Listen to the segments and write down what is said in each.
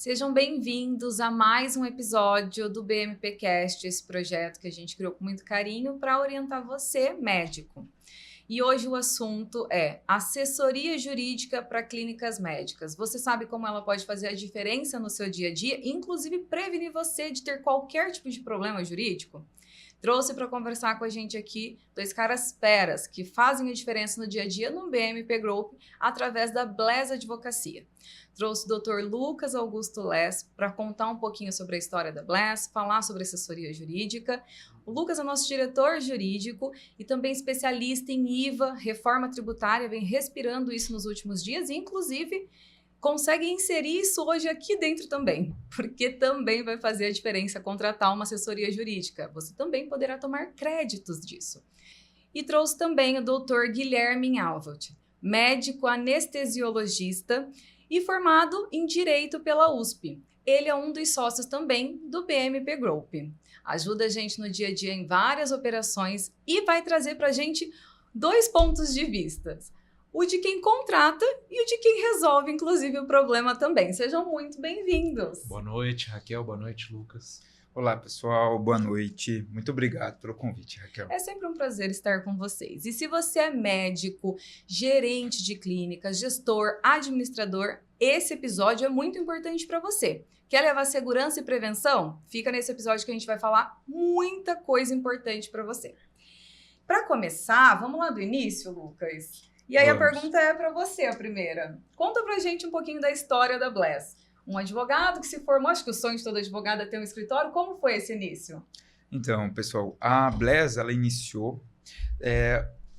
Sejam bem-vindos a mais um episódio do BMPcast, esse projeto que a gente criou com muito carinho para orientar você, médico. E hoje o assunto é assessoria jurídica para clínicas médicas. Você sabe como ela pode fazer a diferença no seu dia a dia, inclusive prevenir você de ter qualquer tipo de problema jurídico? Trouxe para conversar com a gente aqui dois caras feras que fazem a diferença no dia a dia no BMP Group através da Bless Advocacia. Trouxe o Dr. Lucas Augusto Less para contar um pouquinho sobre a história da Bless, falar sobre assessoria jurídica. O Lucas é nosso diretor jurídico e também especialista em IVA, reforma tributária, vem respirando isso nos últimos dias e, inclusive, consegue inserir isso hoje aqui dentro também, porque também vai fazer a diferença contratar uma assessoria jurídica. Você também poderá tomar créditos disso. E trouxe também o Dr. Guilherme Alvelt, médico anestesiologista e formado em Direito pela USP. Ele é um dos sócios também do BMP Group. Ajuda a gente no dia a dia em várias operações e vai trazer para a gente dois pontos de vista. O de quem contrata e o de quem resolve, inclusive, o problema também. Sejam muito bem-vindos. Boa noite, Raquel. Boa noite, Lucas. Olá, pessoal. Boa noite. Muito obrigado pelo convite, Raquel. É sempre um prazer estar com vocês. E se você é médico, gerente de clínica, gestor, administrador, esse episódio é muito importante para você. Quer levar segurança e prevenção? Fica nesse episódio que a gente vai falar muita coisa importante para você. Para começar, vamos lá do início, Lucas? E aí Vamos. A pergunta é para você, a primeira. Conta pra gente um pouquinho da história da Bless. Um advogado que se formou, acho que o sonho de todo advogado é ter um escritório. Como foi esse início? Então, pessoal, a Bless, ela iniciou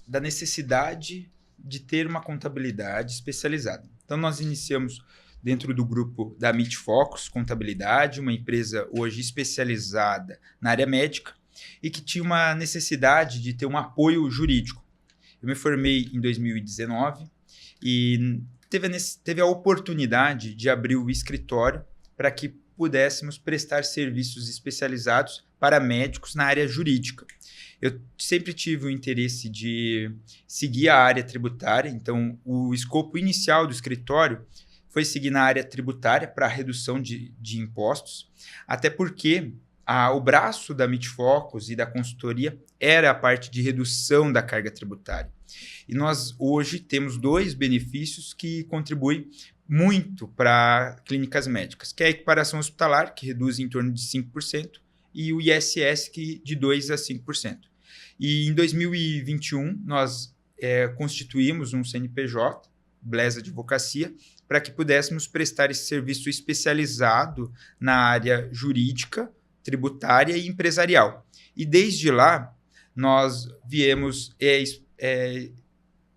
da necessidade de ter uma contabilidade especializada. Então, nós iniciamos dentro do grupo da Meet Focus Contabilidade, uma empresa hoje especializada na área médica e que tinha uma necessidade de ter um apoio jurídico. Eu me formei em 2019 e teve a oportunidade de abrir o escritório para que pudéssemos prestar serviços especializados para médicos na área jurídica. Eu sempre tive o interesse de seguir a área tributária, então o escopo inicial do escritório foi seguir na área tributária para a redução de impostos, até porque o braço da Meet Focus e da consultoria era a parte de redução da carga tributária. E nós hoje temos dois benefícios que contribuem muito para clínicas médicas, que é a equiparação hospitalar, que reduz em torno de 5%, e o ISS, que de 2% a 5%. E em 2021, nós constituímos um CNPJ, Bless Advocacia, para que pudéssemos prestar esse serviço especializado na área jurídica, tributária e empresarial. E desde lá, nós viemos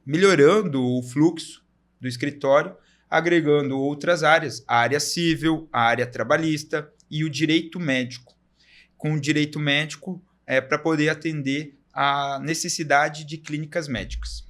melhorando o fluxo do escritório, agregando outras áreas, a área civil, a área trabalhista e o direito médico. Com o direito médico, para poder atender a necessidade de clínicas médicas.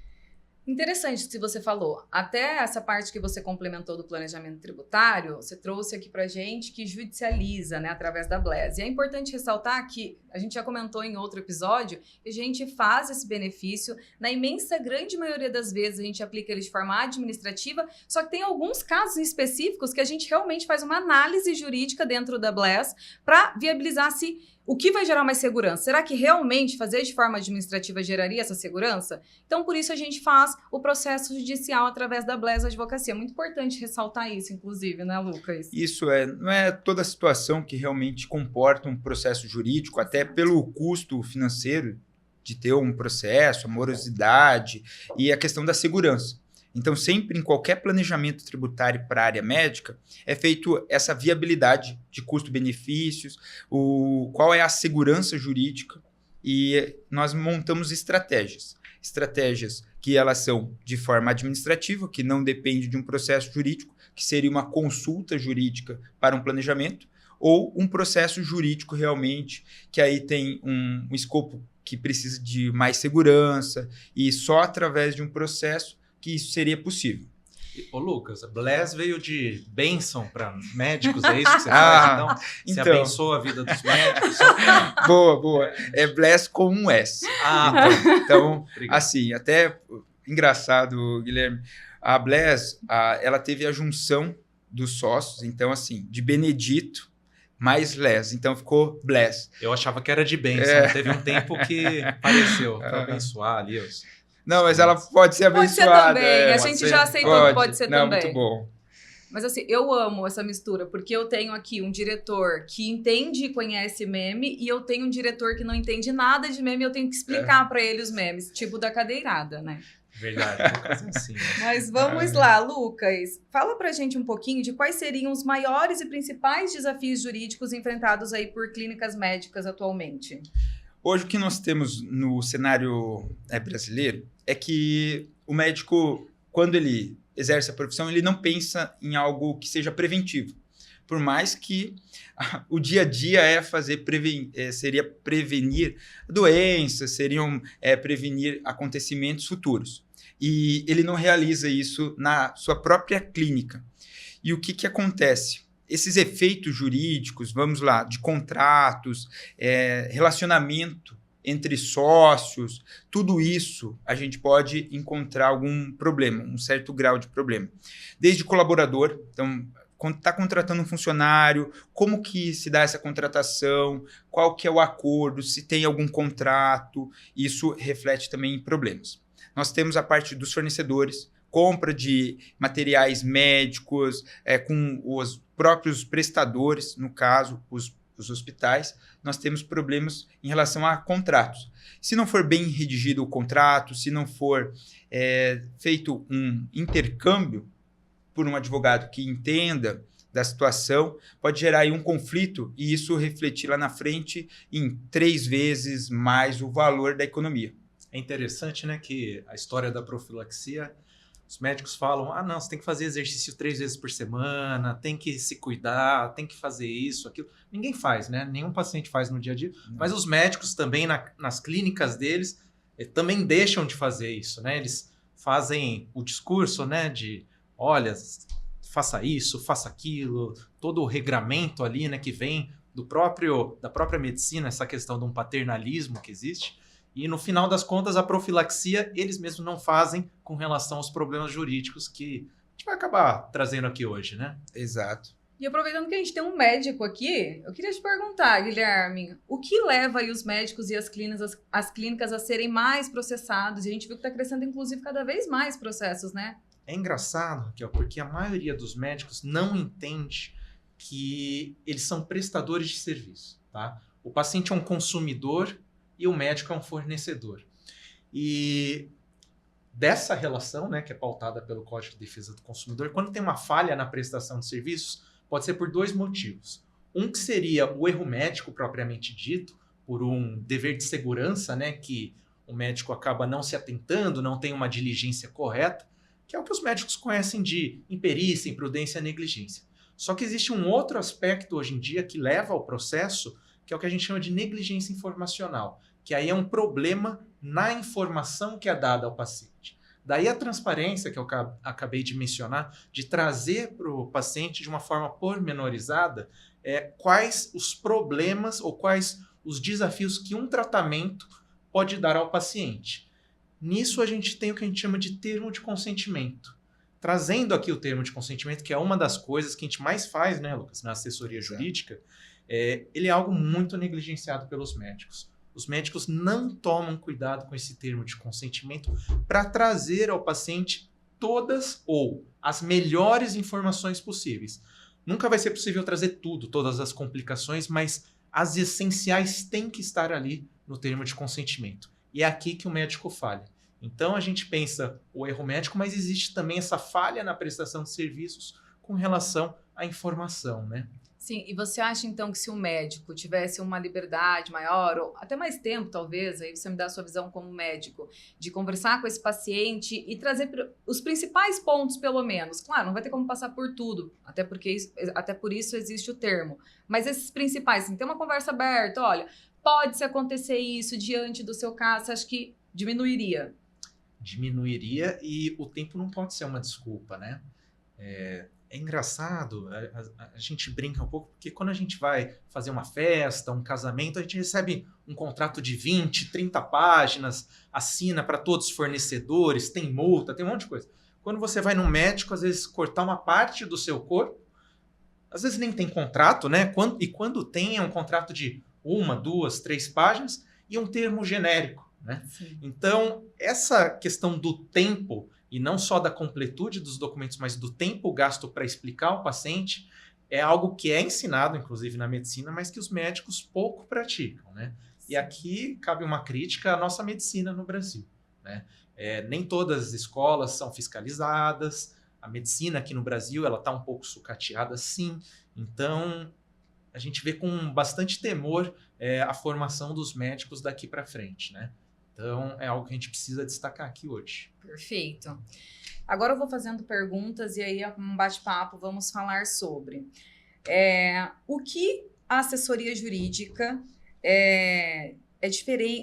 Interessante o que você falou. Até essa parte que você complementou do planejamento tributário, você trouxe aqui pra gente que judicializa, né, através da Bless. E é importante ressaltar que a gente já comentou em outro episódio que a gente faz esse benefício. Na imensa grande maioria das vezes a gente aplica ele de forma administrativa, só que tem alguns casos específicos que a gente realmente faz uma análise jurídica dentro da Bless para viabilizar se o que vai gerar mais segurança? Será que realmente fazer de forma administrativa geraria essa segurança? Então, por isso a gente faz o processo judicial através da Bless Advocacia. Muito importante ressaltar isso, inclusive, né, Lucas? Isso não é toda situação que realmente comporta um processo jurídico, até pelo custo financeiro de ter um processo, a morosidade e a questão da segurança. Então, sempre em qualquer planejamento tributário para a área médica, é feito essa viabilidade de custo-benefícios, qual é a segurança jurídica, e nós montamos estratégias. Estratégias que elas são de forma administrativa, que não depende de um processo jurídico, que seria uma consulta jurídica para um planejamento, ou um processo jurídico realmente, que aí tem um escopo que precisa de mais segurança, e só através de um processo que isso seria possível. Ô Lucas, a Bless veio de bênção para médicos, é isso que você faz? Você abençoa a vida dos médicos? Boa. É Bless com um S. Então assim, até engraçado, Guilherme, a Bless, ela teve a junção dos sócios. Então, assim, de Benedito mais Les. Então, ficou Bless. Eu achava que era de bênção. Teve um tempo que apareceu para abençoar ali os... Não, mas ela pode ser abençoada. Pode ser também. A gente já aceitou que pode ser também. Muito bom. Mas assim, eu amo essa mistura, porque eu tenho aqui um diretor que entende e conhece meme, e eu tenho um diretor que não entende nada de meme, e eu tenho que explicar pra ele os memes, tipo da cadeirada, né? Verdade, Lucas é assim. Mas vamos lá, Lucas. Fala pra gente um pouquinho de quais seriam os maiores e principais desafios jurídicos enfrentados aí por clínicas médicas atualmente. Hoje, o que nós temos no cenário brasileiro é que o médico, quando ele exerce a profissão, ele não pensa em algo que seja preventivo. Por mais que o dia a dia seria prevenir doenças, seriam prevenir acontecimentos futuros. E ele não realiza isso na sua própria clínica. E o que acontece? Esses efeitos jurídicos, vamos lá, de contratos, relacionamento entre sócios, tudo isso a gente pode encontrar algum problema, um certo grau de problema. Desde colaborador, então, quando está contratando um funcionário, como que se dá essa contratação, qual que é o acordo, se tem algum contrato, isso reflete também em problemas. Nós temos a parte dos fornecedores, compra de materiais médicos, com os próprios prestadores, no caso, os hospitais, nós temos problemas em relação a contratos. Se não for bem redigido o contrato, se não for feito um intercâmbio por um advogado que entenda da situação, pode gerar aí um conflito e isso refletir lá na frente em 3 vezes mais o valor da economia. É interessante, né, que a história da profilaxia, os médicos falam, não, você tem que fazer exercício 3 vezes por semana, tem que se cuidar, tem que fazer isso, aquilo. Ninguém faz, né? Nenhum paciente faz no dia a dia. Não. Mas os médicos também, nas clínicas deles, também deixam de fazer isso, né? Eles fazem o discurso, né, de, olha, faça isso, faça aquilo, todo o regramento ali, né, que vem da própria medicina, essa questão de um paternalismo que existe. E no final das contas, a profilaxia, eles mesmos não fazem com relação aos problemas jurídicos que a gente vai acabar trazendo aqui hoje, né? Exato. E aproveitando que a gente tem um médico aqui, eu queria te perguntar, Guilherme, o que leva aí os médicos e as clínicas a serem mais processados? E a gente viu que está crescendo, inclusive, cada vez mais processos, né? É engraçado, Raquel, porque a maioria dos médicos não entende que eles são prestadores de serviço, tá? O paciente é um consumidor e o médico é um fornecedor. E dessa relação, né, que é pautada pelo Código de Defesa do Consumidor, quando tem uma falha na prestação de serviços, pode ser por 2 motivos. Um que seria o erro médico propriamente dito, por um dever de segurança, né, que o médico acaba não se atentando, não tem uma diligência correta, que é o que os médicos conhecem de imperícia, imprudência e negligência. Só que existe um outro aspecto hoje em dia que leva ao processo, que é o que a gente chama de negligência informacional, que aí é um problema na informação que é dada ao paciente. Daí a transparência que eu acabei de mencionar, de trazer para o paciente de uma forma pormenorizada quais os problemas ou quais os desafios que um tratamento pode dar ao paciente. Nisso a gente tem o que a gente chama de termo de consentimento. Trazendo aqui o termo de consentimento, que é uma das coisas que a gente mais faz, né, Lucas, na assessoria jurídica, ele é algo muito negligenciado pelos médicos. Os médicos não tomam cuidado com esse termo de consentimento para trazer ao paciente todas ou as melhores informações possíveis. Nunca vai ser possível trazer tudo, todas as complicações, mas as essenciais têm que estar ali no termo de consentimento. E é aqui que o médico falha. Então a gente pensa o erro médico, mas existe também essa falha na prestação de serviços com relação à informação, né? Sim, e você acha então que se o médico tivesse uma liberdade maior, ou até mais tempo talvez, aí você me dá a sua visão como médico, de conversar com esse paciente e trazer os principais pontos pelo menos, claro, não vai ter como passar por tudo, até por isso existe o termo, mas esses principais, assim, ter uma conversa aberta, olha, pode-se acontecer isso diante do seu caso, você acha que diminuiria? Diminuiria e o tempo não pode ser uma desculpa, né? É engraçado, a gente brinca um pouco, porque quando a gente vai fazer uma festa, um casamento, a gente recebe um contrato de 20, 30 páginas, assina para todos os fornecedores, tem multa, tem um monte de coisa. Quando você vai no médico, às vezes cortar uma parte do seu corpo, às vezes nem tem contrato, né? E quando tem, é um contrato de 1, 2, 3 páginas e um termo genérico, né? Sim. Então, essa questão do tempo, e não só da completude dos documentos, mas do tempo gasto para explicar ao paciente, é algo que é ensinado, inclusive, na medicina, mas que os médicos pouco praticam, né? E aqui cabe uma crítica à nossa medicina no Brasil, né? Nem todas as escolas são fiscalizadas, a medicina aqui no Brasil ela está um pouco sucateada, sim. Então, a gente vê com bastante temor a formação dos médicos daqui para frente, né? Então, é algo que a gente precisa destacar aqui hoje. Perfeito. Agora eu vou fazendo perguntas e aí, um bate-papo, vamos falar sobre o que a assessoria jurídica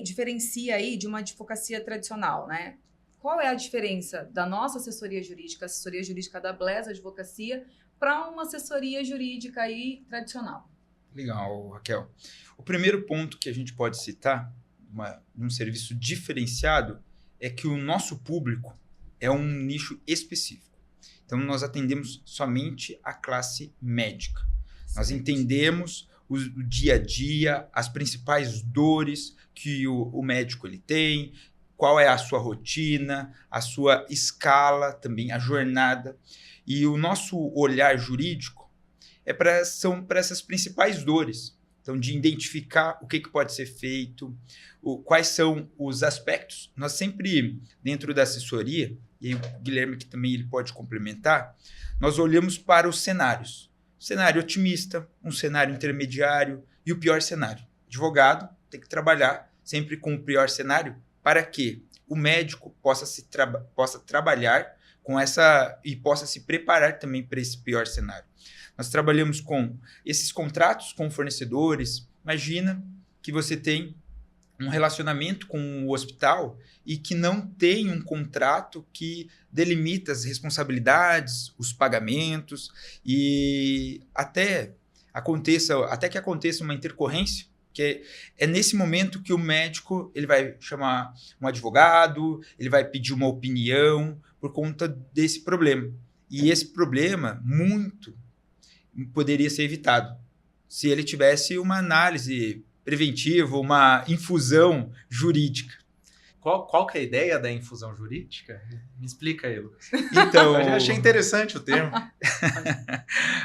diferencia aí de uma advocacia tradicional, né? Qual é a diferença da nossa assessoria jurídica da Bless Advocacia, para uma assessoria jurídica aí tradicional? Legal, Raquel. O primeiro ponto que a gente pode citar, um serviço diferenciado, é que o nosso público é um nicho específico. Então, nós atendemos somente a classe médica. Nós entendemos o dia a dia, as principais dores que o médico ele tem, qual é a sua rotina, a sua escala, também a jornada. E o nosso olhar jurídico são para essas principais dores. Então, de identificar o que pode ser feito, quais são os aspectos. Nós sempre, dentro da assessoria, e aí o Guilherme que também ele pode complementar, nós olhamos para os cenários. Cenário otimista, um cenário intermediário e o pior cenário. O advogado tem que trabalhar sempre com o pior cenário para que o médico possa trabalhar com essa e possa se preparar também para esse pior cenário. Nós trabalhamos com esses contratos com fornecedores. Imagina que você tem um relacionamento com o hospital e que não tem um contrato que delimita as responsabilidades, os pagamentos e até que aconteça uma intercorrência, que é nesse momento que o médico ele vai chamar um advogado, ele vai pedir uma opinião por conta desse problema. E esse problema muito poderia ser evitado se ele tivesse uma análise preventiva, uma infusão jurídica. Qual que é a ideia da infusão jurídica? Me explica aí, Lucas. Então, eu achei interessante o termo.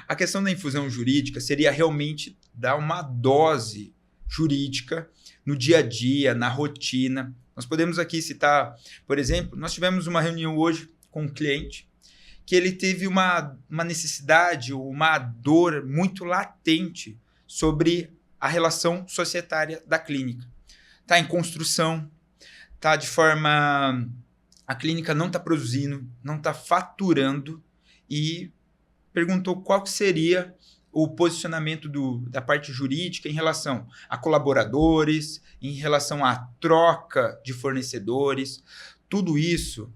A questão da infusão jurídica seria realmente dar uma dose jurídica no dia a dia, na rotina. Nós podemos aqui citar, por exemplo, nós tivemos uma reunião hoje com um cliente que ele teve uma necessidade, uma dor muito latente sobre a relação societária da clínica. Está em construção, está de forma... A clínica não está produzindo, não está faturando e perguntou qual que seria o posicionamento da parte jurídica em relação a colaboradores, em relação à troca de fornecedores. Tudo isso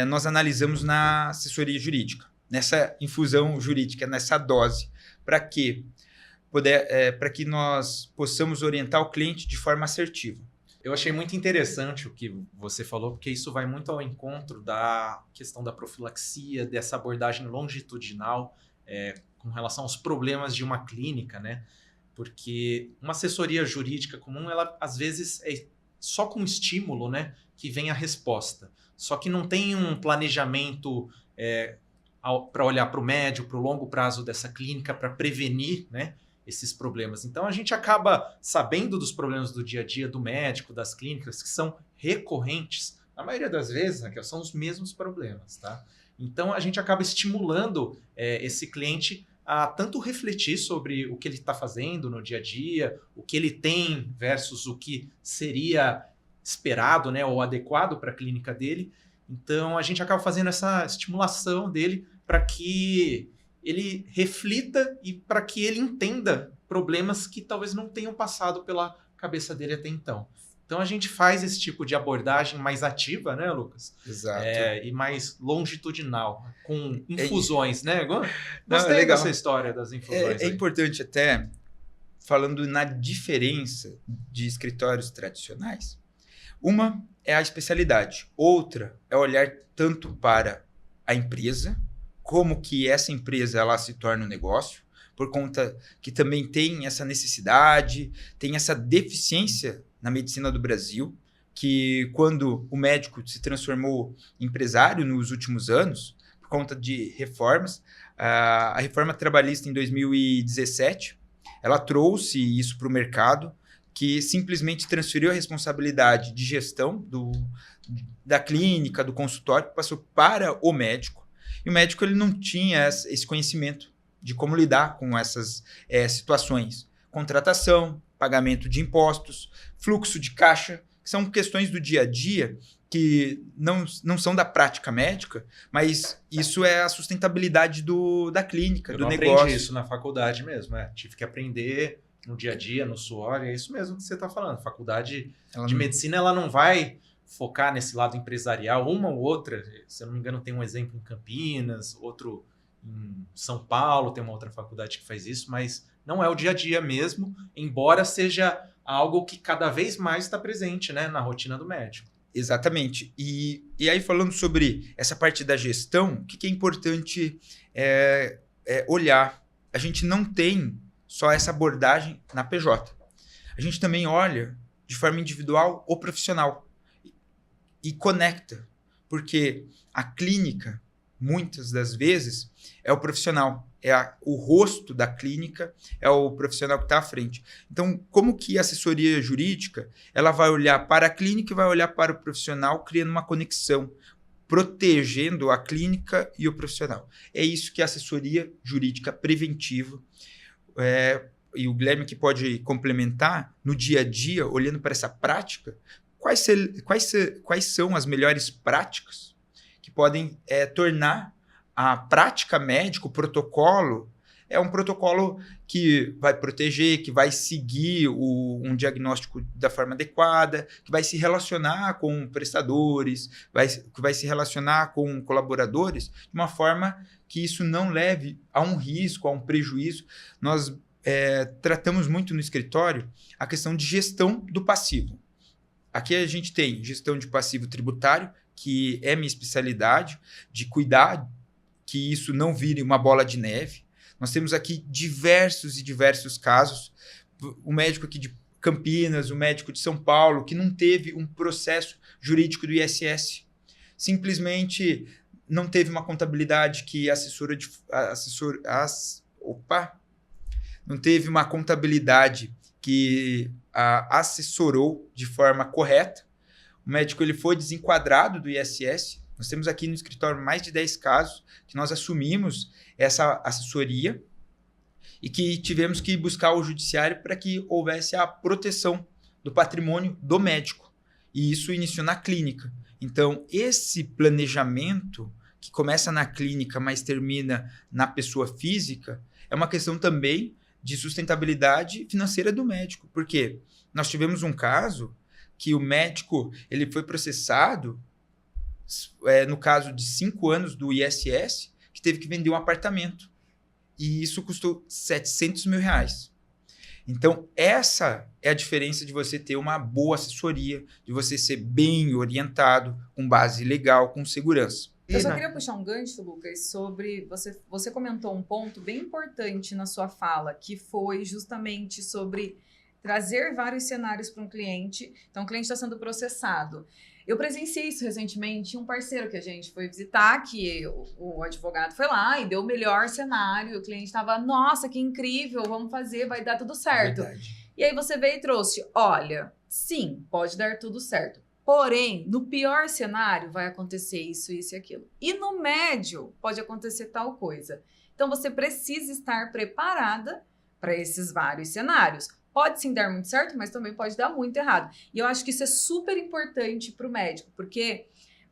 nós analisamos na assessoria jurídica, nessa infusão jurídica, nessa dose, para que nós possamos orientar o cliente de forma assertiva. Eu achei muito interessante o que você falou, porque isso vai muito ao encontro da questão da profilaxia, dessa abordagem longitudinal com relação aos problemas de uma clínica, né? Porque uma assessoria jurídica comum, ela às vezes é só com estímulo, né, que vem a resposta. Só que não tem um planejamento para olhar para o médio, para o longo prazo dessa clínica, para prevenir, né, esses problemas. Então, a gente acaba sabendo dos problemas do dia a dia do médico, das clínicas, que são recorrentes. Na maioria das vezes, né, que são os mesmos problemas, tá? Então, a gente acaba estimulando esse cliente a tanto refletir sobre o que ele está fazendo no dia a dia, o que ele tem versus o que seria esperado, né, ou adequado para a clínica dele. Então, a gente acaba fazendo essa estimulação dele para que ele reflita e para que ele entenda problemas que talvez não tenham passado pela cabeça dele até então. Então, a gente faz esse tipo de abordagem mais ativa, né, Lucas? Exato. E mais longitudinal, com infusões, né? Gostei legal. dessa história das infusões. É importante até, falando na diferença de escritórios tradicionais, uma é a especialidade, outra é olhar tanto para a empresa, como que essa empresa ela se torna um negócio, por conta que também tem essa necessidade, tem essa deficiência na medicina do Brasil, que quando o médico se transformou em empresário nos últimos anos, por conta de reformas, a reforma trabalhista em 2017, ela trouxe isso para o mercado, que simplesmente transferiu a responsabilidade de gestão da clínica, do consultório, passou para o médico. E o médico ele não tinha esse conhecimento de como lidar com essas situações. Contratação, pagamento de impostos, fluxo de caixa, que são questões do dia a dia que não são da prática médica, mas isso é a sustentabilidade da clínica, do negócio. Eu aprendi isso na faculdade mesmo, tive que aprender no dia a dia, no suor, é isso mesmo que você está falando. Faculdade de medicina, ela não vai focar nesse lado empresarial, uma ou outra, se eu não me engano tem um exemplo em Campinas, outro em São Paulo, tem uma outra faculdade que faz isso, mas não é o dia a dia mesmo, embora seja algo que cada vez mais está presente, né, na rotina do médico. Exatamente. E aí falando sobre essa parte da gestão, o que é importante olhar? A gente não tem só essa abordagem na PJ. A gente também olha de forma individual ou profissional e conecta, porque a clínica, muitas das vezes, é o profissional, o rosto da clínica, é o profissional que está à frente. Então, como que a assessoria jurídica ela vai olhar para a clínica e vai olhar para o profissional, criando uma conexão, protegendo a clínica e o profissional? É isso que a assessoria jurídica preventiva, e o Guilherme que pode complementar, no dia a dia, olhando para essa prática, quais são as melhores práticas que podem tornar a prática médica, o protocolo, um protocolo que vai proteger, que vai seguir um diagnóstico da forma adequada, que vai se relacionar com prestadores, que vai se relacionar com colaboradores, de uma forma que isso não leve a um risco, a um prejuízo. Nós tratamos muito no escritório a questão de gestão do passivo. Aqui a gente tem gestão de passivo tributário, que é minha especialidade, de cuidar que isso não vire uma bola de neve. Nós temos aqui diversos casos. O médico aqui de Campinas, o médico de São Paulo, que não teve um processo jurídico do ISS. Simplesmente não teve uma contabilidade que não teve uma contabilidade que assessorou de forma correta. O médico ele foi desenquadrado do ISS. Nós temos aqui no escritório mais de 10 casos que nós assumimos essa assessoria e que tivemos que buscar o judiciário para que houvesse a proteção do patrimônio do médico. E isso iniciou na clínica. Então, esse planejamento que começa na clínica, mas termina na pessoa física, é uma questão também de sustentabilidade financeira do médico. Porque nós tivemos um caso que o médico ele foi processado no caso de 5 anos do ISS, que teve que vender um apartamento. E isso custou R$700 mil. Então, essa é a diferença de você ter uma boa assessoria, de você ser bem orientado, com base legal, com segurança. Eu só queria puxar um gancho, Lucas, sobre... Você comentou um ponto bem importante na sua fala, que foi justamente sobre trazer vários cenários para um cliente. Então, o cliente está sendo processado. Eu presenciei isso recentemente, um parceiro que a gente foi visitar, que o advogado foi lá e deu o melhor cenário, o cliente estava, nossa, que incrível, vamos fazer, vai dar tudo certo. Verdade. E aí você veio e trouxe, olha, sim, pode dar tudo certo, porém, no pior cenário vai acontecer isso, isso e aquilo. E no médio pode acontecer tal coisa. Então você precisa estar preparada para esses vários cenários. Pode sim dar muito certo, mas também pode dar muito errado. E eu acho que isso é super importante para o médico, porque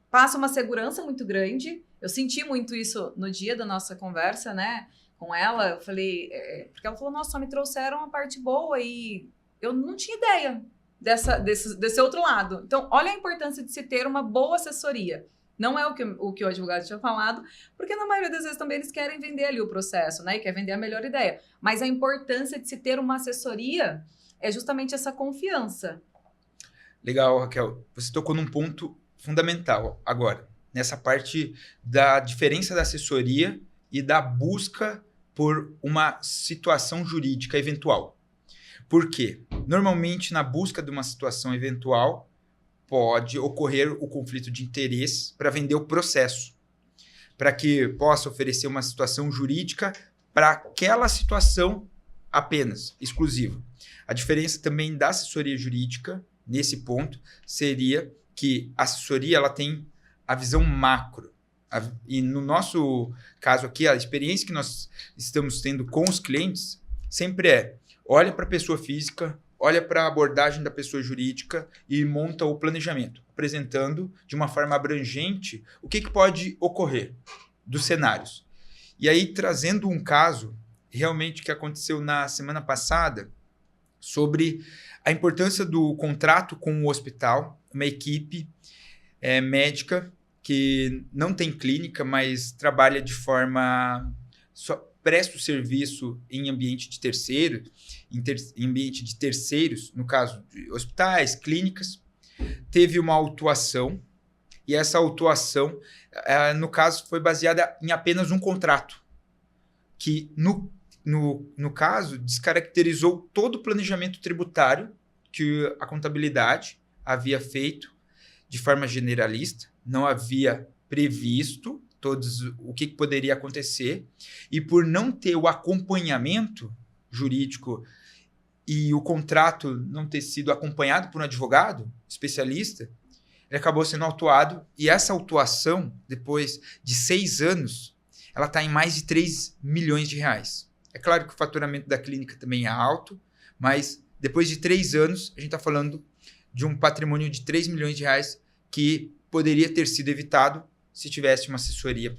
passa uma segurança muito grande. Eu senti muito isso no dia da nossa conversa, né, com ela. Eu falei, porque ela falou, nossa, só me trouxeram a parte boa e eu não tinha ideia desse outro lado. Então, olha a importância de se ter uma boa assessoria. Não é o que o advogado tinha falado, porque na maioria das vezes também eles querem vender ali o processo, né? E quer vender a melhor ideia. Mas a importância de se ter uma assessoria é justamente essa confiança. Legal, Raquel. Você tocou num ponto fundamental agora, nessa parte da diferença da assessoria e da busca por uma situação jurídica eventual. Por quê? Normalmente, na busca de uma situação eventual, pode ocorrer o conflito de interesse para vender o processo, para que possa oferecer uma situação jurídica para aquela situação apenas, exclusiva. A diferença também da assessoria jurídica, nesse ponto, seria que a assessoria ela tem a visão macro. E no nosso caso aqui, a experiência que nós estamos tendo com os clientes sempre olha para a pessoa física, olha para a abordagem da pessoa jurídica e monta o planejamento, apresentando de uma forma abrangente o que pode ocorrer dos cenários. E aí, trazendo um caso realmente que aconteceu na semana passada, sobre a importância do contrato com o hospital, uma equipe médica que não tem clínica, mas trabalha de forma... presta o serviço em ambiente de em ambiente de terceiros, no caso de hospitais, clínicas, teve uma autuação, e essa autuação, no caso, foi baseada em apenas um contrato, que, no caso, descaracterizou todo o planejamento tributário que a contabilidade havia feito de forma generalista, não havia previsto o que poderia acontecer, e por não ter o acompanhamento jurídico e o contrato não ter sido acompanhado por um advogado especialista, ele acabou sendo autuado, e essa autuação, depois de 6 anos, ela está em mais de 3 milhões de reais. É claro que o faturamento da clínica também é alto, mas depois de 3 anos, a gente está falando de um patrimônio de 3 milhões de reais que poderia ter sido evitado se tivesse uma assessoria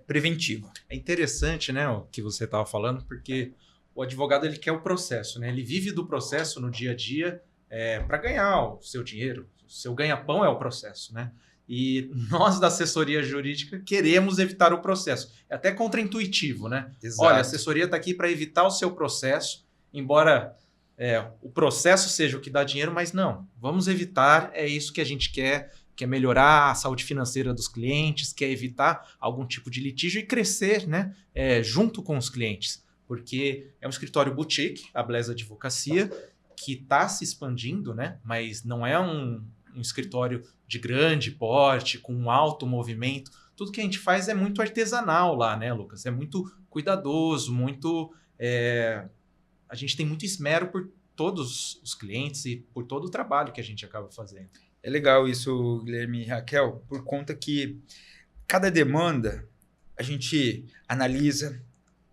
preventiva. É interessante, né, o que você estava falando, porque o advogado ele quer o processo, né? Ele vive do processo no dia a dia para ganhar o seu dinheiro. O seu ganha-pão é o processo, né? E nós da assessoria jurídica queremos evitar o processo. É até contraintuitivo, né? Exato. Olha, a assessoria está aqui para evitar o seu processo, embora o processo seja o que dá dinheiro, mas não. Vamos evitar, é isso que a gente quer melhorar a saúde financeira dos clientes, quer evitar algum tipo de litígio e crescer, né, junto com os clientes. Porque é um escritório boutique, a Bless Advocacia, que está se expandindo, né, mas não é um escritório de grande porte, com um alto movimento. Tudo que a gente faz é muito artesanal lá, né, Lucas? É muito cuidadoso, muito... a gente tem muito esmero por todos os clientes e por todo o trabalho que a gente acaba fazendo. É legal isso, Guilherme e Raquel, por conta que cada demanda a gente analisa,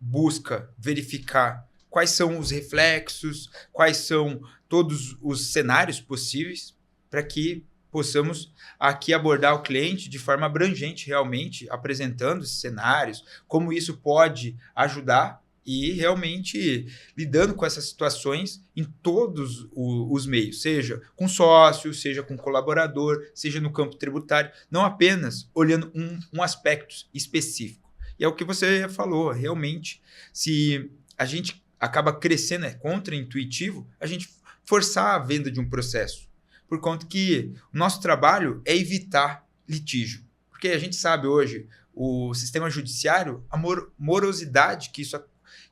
busca verificar quais são os reflexos, quais são todos os cenários possíveis para que possamos aqui abordar o cliente de forma abrangente, realmente apresentando esses cenários, como isso pode ajudar e realmente lidando com essas situações em todos os meios, seja com sócio, seja com colaborador, seja no campo tributário, não apenas olhando um aspecto específico. E é o que você falou, realmente, se a gente acaba crescendo, contra-intuitivo, a gente forçar a venda de um processo, por conta que o nosso trabalho é evitar litígio, porque a gente sabe hoje, o sistema judiciário, a morosidade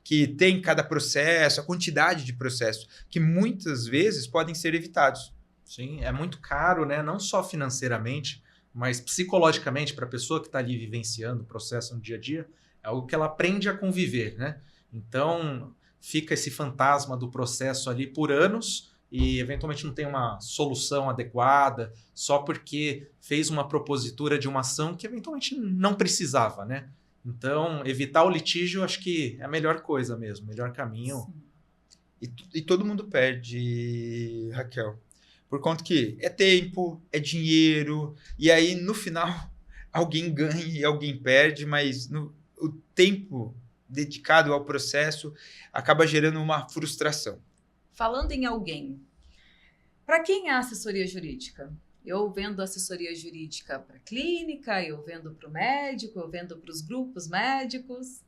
que tem cada processo, a quantidade de processos, que muitas vezes podem ser evitados. Sim, é muito caro, né? Não só financeiramente, mas psicologicamente para a pessoa que está ali vivenciando o processo no dia a dia, é algo que ela aprende a conviver, né? Então, fica esse fantasma do processo ali por anos e eventualmente não tem uma solução adequada só porque fez uma propositura de uma ação que eventualmente não precisava, né? Então, evitar o litígio, acho que é a melhor coisa mesmo, o melhor caminho. E todo mundo perde, Raquel, por conta que é tempo, é dinheiro, e aí, no final, alguém ganha e alguém perde, mas o tempo dedicado ao processo acaba gerando uma frustração. Falando em alguém, para quem é a assessoria jurídica? Eu vendo assessoria jurídica para clínica, eu vendo para o médico, eu vendo para os grupos médicos.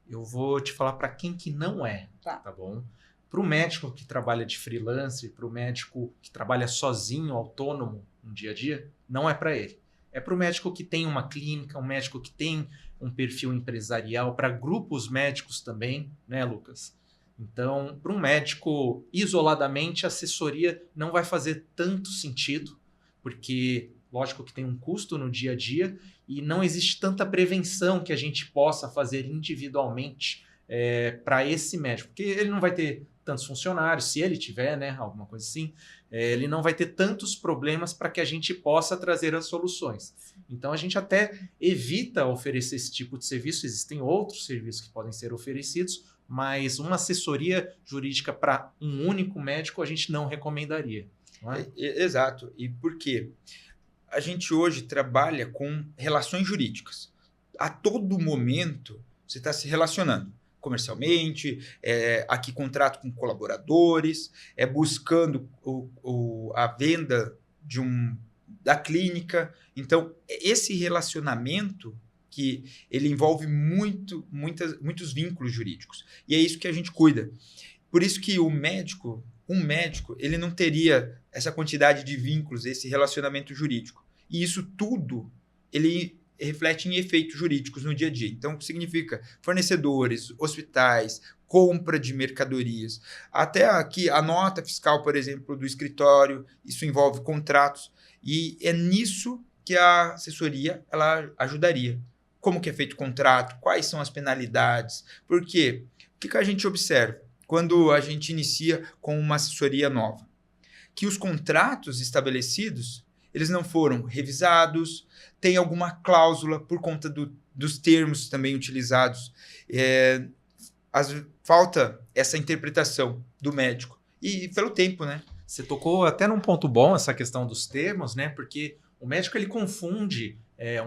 Eu vou te falar para quem que não é, tá bom? Para o médico que trabalha de freelance, para o médico que trabalha sozinho, autônomo no dia a dia, não é para ele. É para o médico que tem uma clínica, um médico que tem um perfil empresarial, para grupos médicos também, né, Lucas? Então, para um médico, isoladamente, a assessoria não vai fazer tanto sentido, porque, lógico que tem um custo no dia a dia e não existe tanta prevenção que a gente possa fazer individualmente para esse médico, porque ele não vai ter tantos funcionários, se ele tiver, né, alguma coisa assim, ele não vai ter tantos problemas para que a gente possa trazer as soluções. Então, a gente até evita oferecer esse tipo de serviço, existem outros serviços que podem ser oferecidos, mas uma assessoria jurídica para um único médico a gente não recomendaria. Não é? Exato. E por quê? A gente hoje trabalha com relações jurídicas. A todo momento você está se relacionando comercialmente, aqui contrato com colaboradores, buscando a venda da clínica. Então, esse relacionamento que ele envolve muitos vínculos jurídicos. E é isso que a gente cuida. Por isso que um médico, ele não teria essa quantidade de vínculos, esse relacionamento jurídico. E isso tudo, ele reflete em efeitos jurídicos no dia a dia. Então, significa fornecedores, hospitais, compra de mercadorias. Até aqui, a nota fiscal, por exemplo, do escritório, isso envolve contratos. E é nisso que a assessoria ela ajudaria. Como que é feito o contrato, quais são as penalidades. Por quê? O que a gente observa quando a gente inicia com uma assessoria nova? Que os contratos estabelecidos, eles não foram revisados, tem alguma cláusula por conta dos termos também utilizados. Falta essa interpretação do médico. E pelo tempo, né? Você tocou até num ponto bom essa questão dos termos, né? Porque o médico ele confunde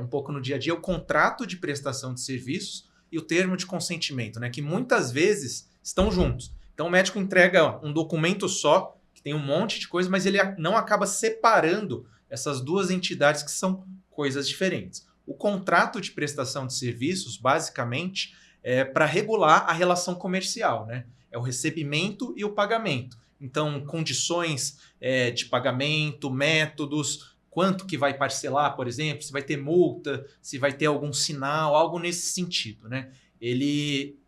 um pouco no dia a dia o contrato de prestação de serviços e o termo de consentimento, né? Que muitas vezes estão juntos. Então o médico entrega um documento só, que tem um monte de coisa, mas ele não acaba separando essas duas entidades que são coisas diferentes. O contrato de prestação de serviços, basicamente, é para regular a relação comercial, né? É o recebimento e o pagamento. Então, condições de pagamento, métodos, quanto que vai parcelar, por exemplo, se vai ter multa, se vai ter algum sinal, algo nesse sentido, né? Ele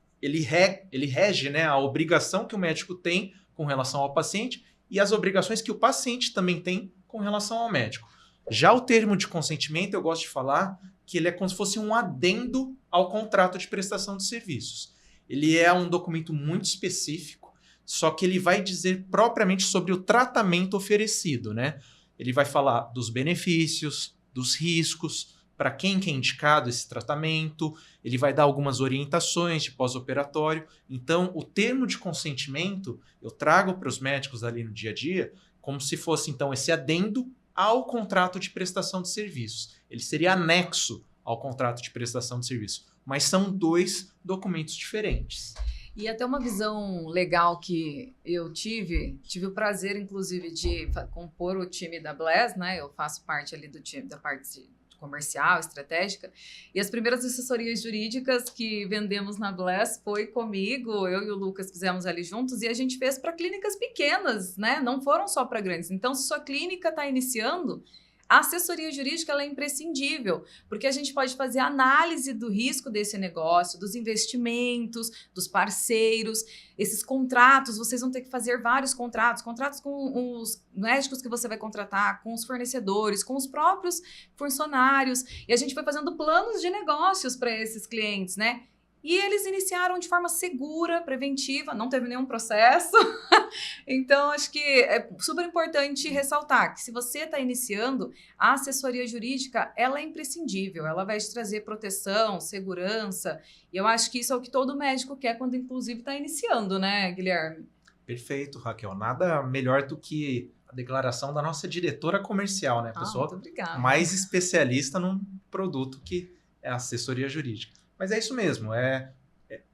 rege, né, a obrigação que o médico tem com relação ao paciente e as obrigações que o paciente também tem com relação ao médico. Já o termo de consentimento, eu gosto de falar que ele é como se fosse um adendo ao contrato de prestação de serviços. Ele é um documento muito específico, só que ele vai dizer propriamente sobre o tratamento oferecido, né? Ele vai falar dos benefícios, dos riscos, para quem que é indicado esse tratamento, ele vai dar algumas orientações de pós-operatório. Então, o termo de consentimento eu trago para os médicos ali no dia a dia como se fosse, então, esse adendo ao contrato de prestação de serviços. Ele seria anexo ao contrato de prestação de serviço, mas são dois documentos diferentes. E até uma visão legal que eu tive o prazer, inclusive, de compor o time da Bless, né? Eu faço parte ali do time, da parte comercial, estratégica, e as primeiras assessorias jurídicas que vendemos na Bless foi comigo, eu e o Lucas fizemos ali juntos, e a gente fez para clínicas pequenas, né? Não foram só para grandes. Então, se sua clínica está iniciando, a assessoria jurídica ela é imprescindível, porque a gente pode fazer análise do risco desse negócio, dos investimentos, dos parceiros, esses contratos, vocês vão ter que fazer vários contratos com os médicos que você vai contratar, com os fornecedores, com os próprios funcionários, e a gente foi fazendo planos de negócios para esses clientes, né? E eles iniciaram de forma segura, preventiva, não teve nenhum processo. Então, acho que é super importante ressaltar que se você está iniciando, a assessoria jurídica, ela é imprescindível. Ela vai te trazer proteção, segurança. E eu acho que isso é o que todo médico quer quando, inclusive, está iniciando, né, Guilherme? Perfeito, Raquel. Nada melhor do que a declaração da nossa diretora comercial, né, pessoal? Muito obrigada. Mais especialista num produto que é a assessoria jurídica. Mas é isso mesmo, a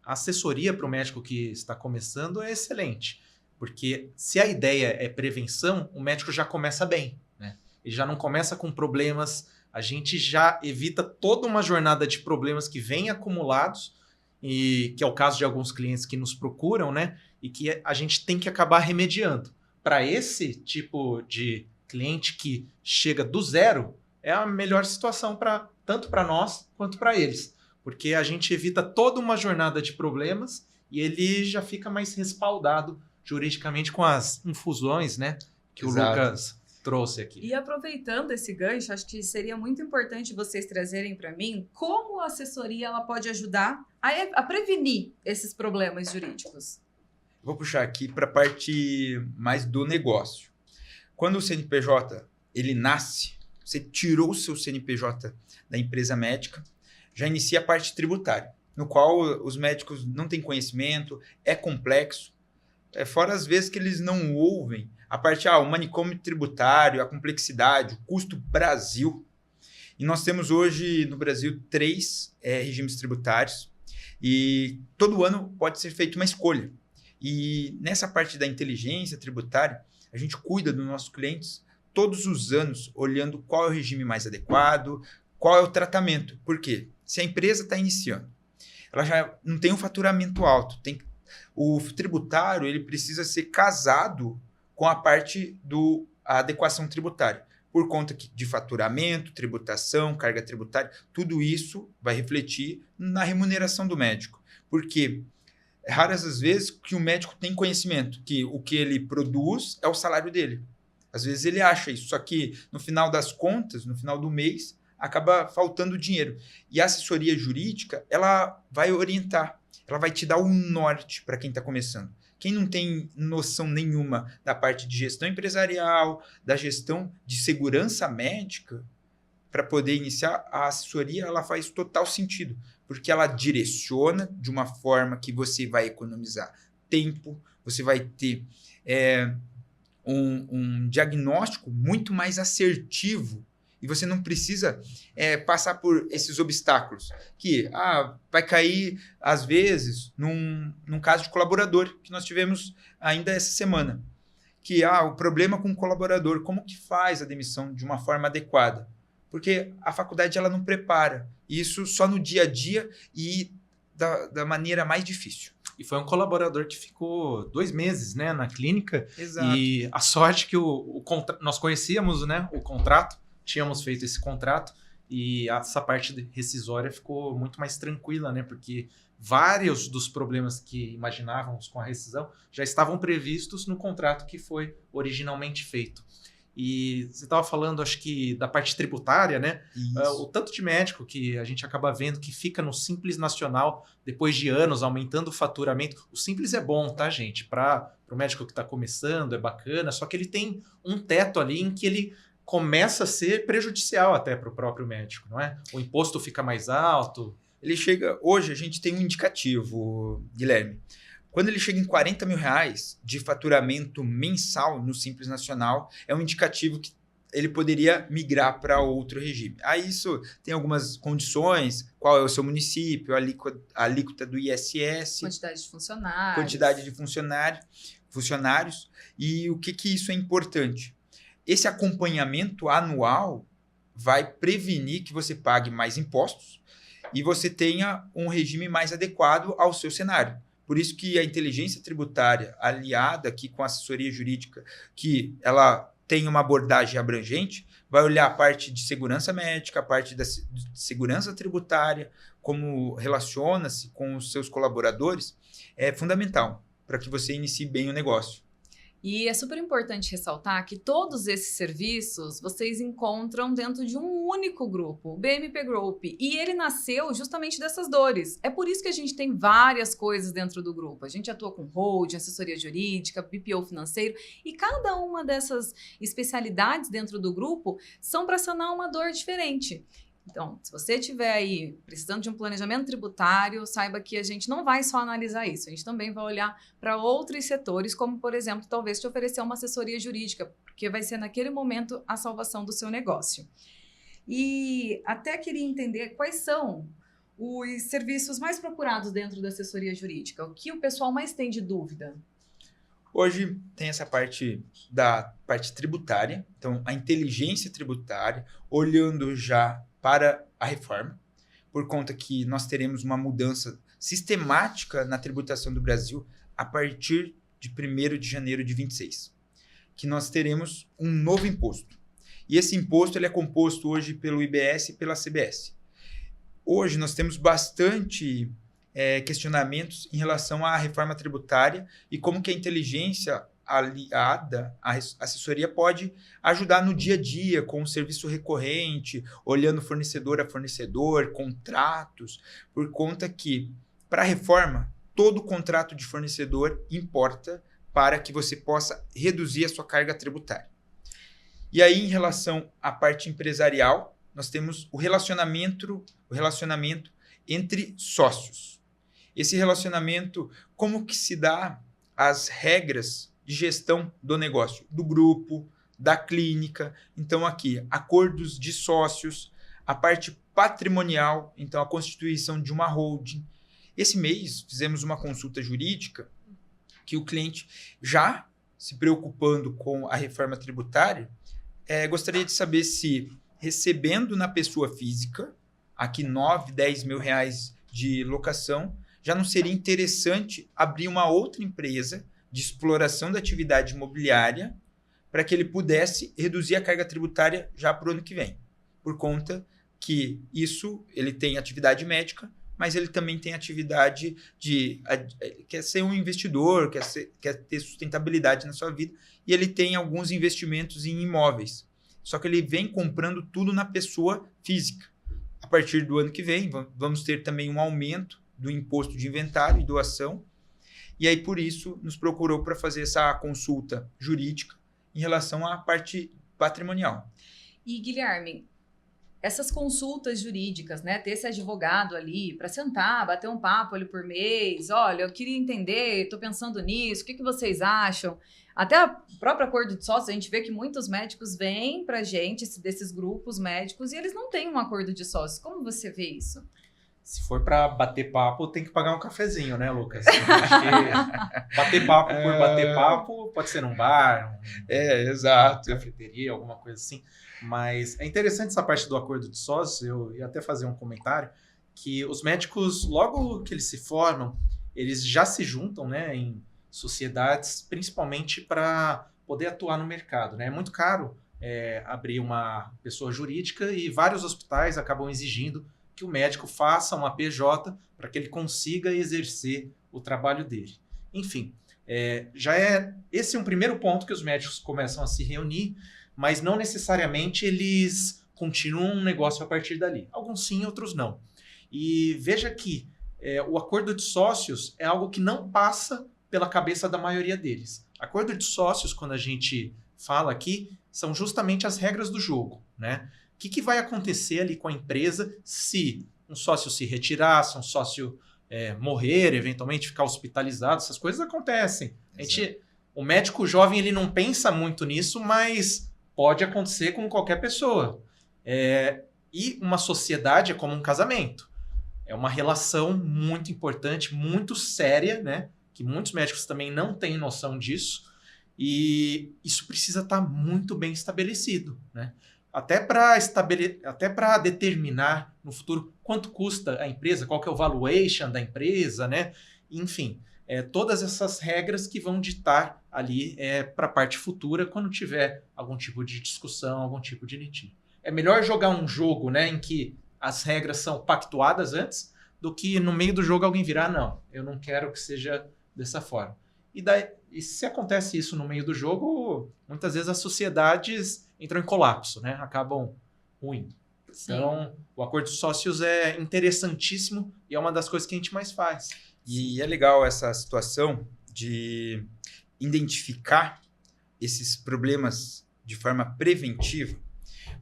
assessoria para o médico que está começando é excelente, porque se a ideia é prevenção, o médico já começa bem, né? Ele já não começa com problemas, a gente já evita toda uma jornada de problemas que vêm acumulados, e que é o caso de alguns clientes que nos procuram, né? E que a gente tem que acabar remediando. Para esse tipo de cliente que chega do zero, é a melhor situação tanto para nós quanto para eles. Porque a gente evita toda uma jornada de problemas e ele já fica mais respaldado juridicamente com as infusões, né, que Exato. o Lucas trouxe aqui. E aproveitando esse gancho, acho que seria muito importante vocês trazerem para mim como a assessoria ela pode ajudar a prevenir esses problemas jurídicos. Vou puxar aqui para a parte mais do negócio. Quando o CNPJ ele nasce, você tirou o seu CNPJ da empresa médica, já inicia a parte tributária, no qual os médicos não têm conhecimento, é complexo. Fora as vezes que eles não ouvem a parte, o manicômio tributário, a complexidade, o custo Brasil. E nós temos hoje no Brasil 3 regimes tributários e todo ano pode ser feita uma escolha. E nessa parte da inteligência tributária, a gente cuida dos nossos clientes todos os anos, olhando qual é o regime mais adequado, qual é o tratamento. Por quê? Se a empresa está iniciando, ela já não tem um faturamento alto, o tributário ele precisa ser casado com a parte da adequação tributária. Por conta de faturamento, tributação, carga tributária, tudo isso vai refletir na remuneração do médico. Porque é raras as vezes que o médico tem conhecimento que o que ele produz é o salário dele. Às vezes ele acha isso, só que no final das contas, no final do mês, acaba faltando dinheiro. E a assessoria jurídica, ela vai orientar, ela vai te dar um norte para quem está começando. Quem não tem noção nenhuma da parte de gestão empresarial, da gestão de segurança médica, para poder iniciar, a assessoria ela faz total sentido, porque ela direciona de uma forma que você vai economizar tempo, você vai ter um diagnóstico muito mais assertivo e você não precisa passar por esses obstáculos que vai cair, às vezes, num caso de colaborador que nós tivemos ainda essa semana, que o problema com o colaborador, como que faz a demissão de uma forma adequada? Porque a faculdade ela não prepara, isso só no dia a dia e da maneira mais difícil. E foi um colaborador que ficou 2 meses, né, na clínica. Exato. E a sorte que nós conhecíamos, né, o contrato, tínhamos feito esse contrato e essa parte rescisória ficou muito mais tranquila, né, porque vários dos problemas que imaginávamos com a rescisão já estavam previstos no contrato que foi originalmente feito. E você estava falando, acho que, da parte tributária, né? O tanto de médico que a gente acaba vendo que fica no Simples Nacional depois de anos, aumentando o faturamento. O Simples é bom, tá, gente? Para o médico que está começando, é bacana, só que ele tem um teto ali em que ele começa a ser prejudicial até para o próprio médico, não é? O imposto fica mais alto. Ele chega... Hoje a gente tem um indicativo, Guilherme. Quando ele chega em R$40 mil de faturamento mensal no Simples Nacional, é um indicativo que ele poderia migrar para outro regime. Aí isso tem algumas condições, qual é o seu município, a alíquota do ISS, quantidade de funcionários, e o que isso é importante. Esse acompanhamento anual vai prevenir que você pague mais impostos e você tenha um regime mais adequado ao seu cenário. Por isso que a inteligência tributária, aliada aqui com a assessoria jurídica, que ela tem uma abordagem abrangente, vai olhar a parte de segurança médica, a parte da segurança tributária, como relaciona-se com os seus colaboradores, é fundamental para que você inicie bem o negócio. E é super importante ressaltar que todos esses serviços vocês encontram dentro de um único grupo, o BMP Group. E ele nasceu justamente dessas dores. É por isso que a gente tem várias coisas dentro do grupo. A gente atua com holding, assessoria jurídica, BPO financeiro. E cada uma dessas especialidades dentro do grupo são para sanar uma dor diferente. Então, se você estiver aí precisando de um planejamento tributário, saiba que a gente não vai só analisar isso, a gente também vai olhar para outros setores, como, por exemplo, talvez te oferecer uma assessoria jurídica, porque vai ser naquele momento a salvação do seu negócio. E até queria entender quais são os serviços mais procurados dentro da assessoria jurídica, o que o pessoal mais tem de dúvida? Hoje tem essa parte da parte tributária, então a inteligência tributária, olhando já para a reforma, por conta que nós teremos uma mudança sistemática na tributação do Brasil a partir de 1º de janeiro de 26, que nós teremos um novo imposto. E esse imposto ele é composto hoje pelo IBS e pela CBS. Hoje nós temos bastante questionamentos em relação à reforma tributária e como que a inteligência aliada à assessoria pode ajudar no dia a dia com o serviço recorrente, olhando fornecedor a fornecedor, contratos, por conta que, para a reforma, todo contrato de fornecedor importa para que você possa reduzir a sua carga tributária. E aí, em relação à parte empresarial, nós temos o relacionamento entre sócios. Esse relacionamento, como que se dá as regras de gestão do negócio, do grupo, da clínica. Então, aqui, acordos de sócios, a parte patrimonial, então a constituição de uma holding. Esse mês, fizemos uma consulta jurídica que o cliente, já se preocupando com a reforma tributária, gostaria de saber se, recebendo na pessoa física, aqui 9, 10 mil reais de locação, já não seria interessante abrir uma outra empresa de exploração da atividade imobiliária para que ele pudesse reduzir a carga tributária já para o ano que vem. Por conta que ele tem atividade médica, mas ele também tem atividade quer ser um investidor, quer ter sustentabilidade na sua vida, e ele tem alguns investimentos em imóveis. Só que ele vem comprando tudo na pessoa física. A partir do ano que vem, vamos ter também um aumento do imposto de inventário e doação. E aí, por isso, nos procurou para fazer essa consulta jurídica em relação à parte patrimonial. E, Guilherme, essas consultas jurídicas, né? Ter esse advogado ali para sentar, bater um papo ali por mês. Olha, eu queria entender, estou pensando nisso, o que vocês acham? Até o próprio acordo de sócios, a gente vê que muitos médicos vêm para a gente, desses grupos médicos, e eles não têm um acordo de sócios. Como você vê isso? Se for para bater papo, tem que pagar um cafezinho, né, Lucas? Acho que bater papo por bater papo pode ser num bar, exato. Uma cafeteria, alguma coisa assim. Mas é interessante essa parte do acordo de sócios. Eu ia até fazer um comentário que os médicos, logo que eles se formam, eles já se juntam, né, em sociedades, principalmente para poder atuar no mercado, né? É muito caro abrir uma pessoa jurídica e vários hospitais acabam exigindo que o médico faça uma PJ para que ele consiga exercer o trabalho dele. Enfim, esse é um primeiro ponto que os médicos começam a se reunir, mas não necessariamente eles continuam um negócio a partir dali. Alguns sim, outros não. E veja que o acordo de sócios é algo que não passa pela cabeça da maioria deles. Acordo de sócios, quando a gente fala aqui, são justamente as regras do jogo, né? O que vai acontecer ali com a empresa se um sócio se retirar, se um sócio morrer, eventualmente ficar hospitalizado? Essas coisas acontecem. O médico jovem ele não pensa muito nisso, mas pode acontecer com qualquer pessoa. E uma sociedade é como um casamento. É uma relação muito importante, muito séria, né? Que muitos médicos também não têm noção disso. E isso precisa estar muito bem estabelecido, né? Até para determinar no futuro quanto custa a empresa, qual que é o valuation da empresa, né? Enfim, todas essas regras que vão ditar ali para a parte futura quando tiver algum tipo de discussão, algum tipo de litígio. É melhor jogar um jogo, né, em que as regras são pactuadas antes do que no meio do jogo alguém virar, não, eu não quero que seja dessa forma. E se acontece isso no meio do jogo, muitas vezes as sociedades entram em colapso, né? Acabam ruim. Sim. Então, o acordo de sócios é interessantíssimo e é uma das coisas que a gente mais faz. E é legal essa situação de identificar esses problemas de forma preventiva,